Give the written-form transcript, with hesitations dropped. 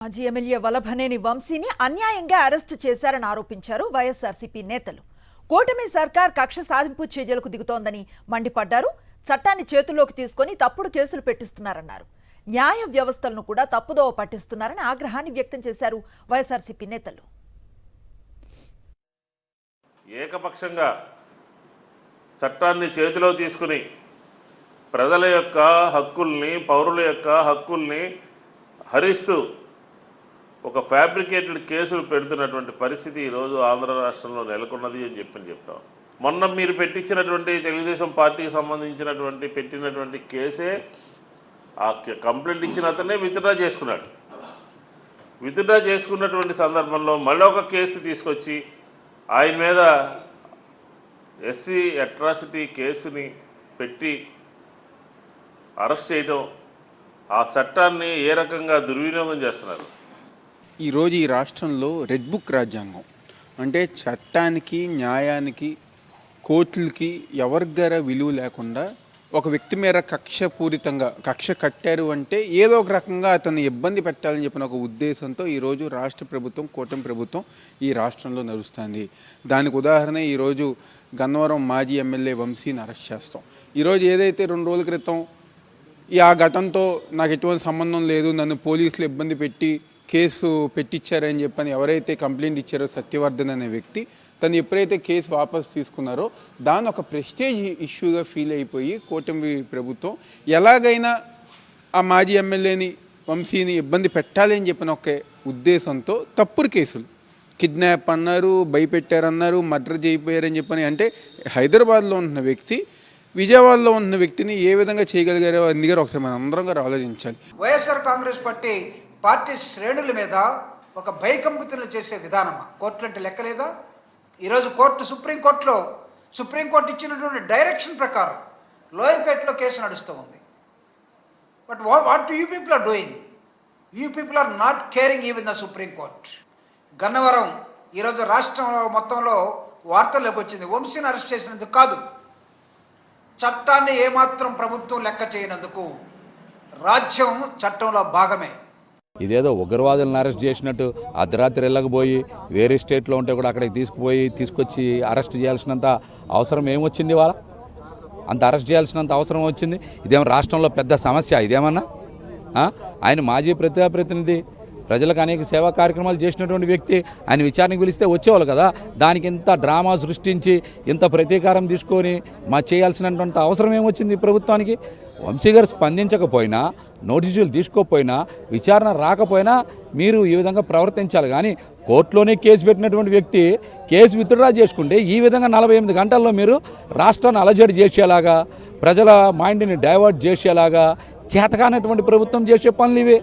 మాజీ ఎమ్మెల్యే వల్లభనేని వంశీని అన్యాయంగా అరెస్టు చేశారని ఆరోపించారు వైఎస్ఆర్సీపీ నేతలు. కూటమి సర్కార్ కక్ష సాధింపు చర్యలకు దిగుతోందని మండిపడ్డారు. చట్టాన్ని చేతుల్లోకి తీసుకొని తప్పుడు కేసులు పెట్టిస్తున్నారన్నారు. న్యాయ వ్యవస్థలను కూడా తప్పుదోవ పట్టిస్తున్నారని ఆగ్రహాన్ని వ్యక్తం చేశారు వైఎస్ఆర్సీపీ నేతలు. ఏకపక్షంగా చట్టాన్ని చేతిలో తీసుకుని ప్రజల యొక్క హక్కుల్ని, పౌరుల యొక్క హక్కుల్ని హరిస్తూ ఒక ఫ్యాబ్రికేటెడ్ కేసులు పెడుతున్నటువంటి పరిస్థితి ఈరోజు ఆంధ్ర రాష్ట్రంలో నెలకొన్నది అని చెప్తాం. మొన్న మీరు పెట్టించినటువంటి తెలుగుదేశం పార్టీకి సంబంధించినటువంటి పెట్టినటువంటి కేసే ఆ కంప్లైంట్ ఇచ్చిన అతనే విత్డ్రా చేసుకున్నాడు. విత్డ్రా చేసుకున్నటువంటి సందర్భంలో మళ్ళీ ఒక కేసు తీసుకొచ్చి ఆయన మీద ఎస్సీ అట్రాసిటీ కేసుని పెట్టి అరెస్ట్ చేయడం, ఆ చట్టాన్ని ఏ రకంగా దుర్వినియోగం చేస్తున్నారు. ఈరోజు ఈ రాష్ట్రంలో రెడ్ బుక్ రాజ్యాంగం అంటే చట్టానికి, న్యాయానికి, కోర్టులకి ఎవరిగ్గర విలువ లేకుండా ఒక వ్యక్తి మీద కక్ష కట్టారు అంటే ఏదో ఒక రకంగా అతన్ని ఇబ్బంది పెట్టాలని చెప్పిన ఒక ఉద్దేశంతో ఈరోజు రాష్ట్ర ప్రభుత్వం, కూటమి ప్రభుత్వం ఈ రాష్ట్రంలో నడుస్తుంది. దానికి ఉదాహరణ ఈరోజు గన్నవరం మాజీ ఎమ్మెల్యే వంశీని అరెస్ట్ చేస్తాం. ఈరోజు ఏదైతే 2 రోజుల క్రితం ఆ ఘటనతో నాకు ఎటువంటి సంబంధం లేదు, నన్ను పోలీసులు ఇబ్బంది పెట్టి కేసు పెట్టించారని చెప్పని ఎవరైతే కంప్లైంట్ ఇచ్చారో సత్యవర్ధన్ అనే వ్యక్తి, తను ఎప్పుడైతే కేసు వాపసు తీసుకున్నారో దాన్ని ఒక ప్రెస్టేజ్ ఇష్యూగా ఫీల్ అయిపోయి కూటమి ప్రభుత్వం ఎలాగైనా ఆ మాజీ ఎమ్మెల్యేని, వంశీని ఇబ్బంది పెట్టాలని చెప్పిన ఒక ఉద్దేశంతో తప్పుడు కేసులు, కిడ్నాప్ అన్నారు, భయపెట్టారన్నారు, మర్డర్ చేయిపోయారని చెప్పని, అంటే హైదరాబాద్లో ఉన్న వ్యక్తి విజయవాడలో ఉన్న వ్యక్తిని ఏ విధంగా చేయగలిగారో అందుగారు ఒకసారి మనం అందరం గారు ఆలోచించాలి. వైఎస్ఆర్ కాంగ్రెస్ పార్టీ శ్రేణుల మీద ఒక భయకంపితులు చేసే విధానమా? కోర్టులు అంటే లెక్కలేదా? ఈరోజు సుప్రీంకోర్టు ఇచ్చినటువంటి డైరెక్షన్ ప్రకారం లోయర్ కోర్టులో కేసు నడుస్తూ ఉంది. But what you people are doing? You people are not caring even the supreme court. Gannavaram ఈరోజు రాష్ట్రంలో మొత్తంలో వార్తల్లోకి వచ్చింది. వంశీని అరెస్ట్ చేసినందుకు కాదు, చట్టాన్ని ఏమాత్రం ప్రభుత్వం లెక్క చేయనందుకు. రాజ్యం చట్టంలో భాగమే. ఇదేదో ఉగ్రవాదులను అరెస్ట్ చేసినట్టు అర్ధరాత్రి వెళ్ళకపోయి వేరే స్టేట్లో ఉంటే కూడా అక్కడికి తీసుకొచ్చి అరెస్ట్ చేయాల్సినంత అవసరం ఏమొచ్చింది? వాళ్ళ అంత అరెస్ట్ చేయాల్సినంత అవసరం వచ్చింది? ఇదేమో రాష్ట్రంలో పెద్ద సమస్య ఇదేమన్నా? ఆయన మాజీ ప్రతినిధి, ప్రజలకు అనేక సేవా కార్యక్రమాలు చేసినటువంటి వ్యక్తి. ఆయన విచారణకు పిలిస్తే వచ్చేవాళ్ళు కదా. దానికి ఇంత డ్రామా సృష్టించి ఇంత ప్రతీకారం తీసుకొని చేయాల్సినటువంటి అవసరం ఏమొచ్చింది ప్రభుత్వానికి? వంశీ గారు స్పందించకపోయినా, నోటీసులు తీసుకోకపోయినా, విచారణ రాకపోయినా మీరు ఈ విధంగా ప్రవర్తించాలి. కానీ కోర్టులోనే కేసు పెట్టినటువంటి వ్యక్తి కేసు విత్డ్రా చేసుకుంటే ఈ విధంగా 48 గంటల్లో మీరు రాష్ట్రాన్ని అలజడి చేసేలాగా, ప్రజల మైండ్ని డైవర్ట్ చేసేలాగా చేతకానటువంటి ప్రభుత్వం చేసే పనులు ఇవే.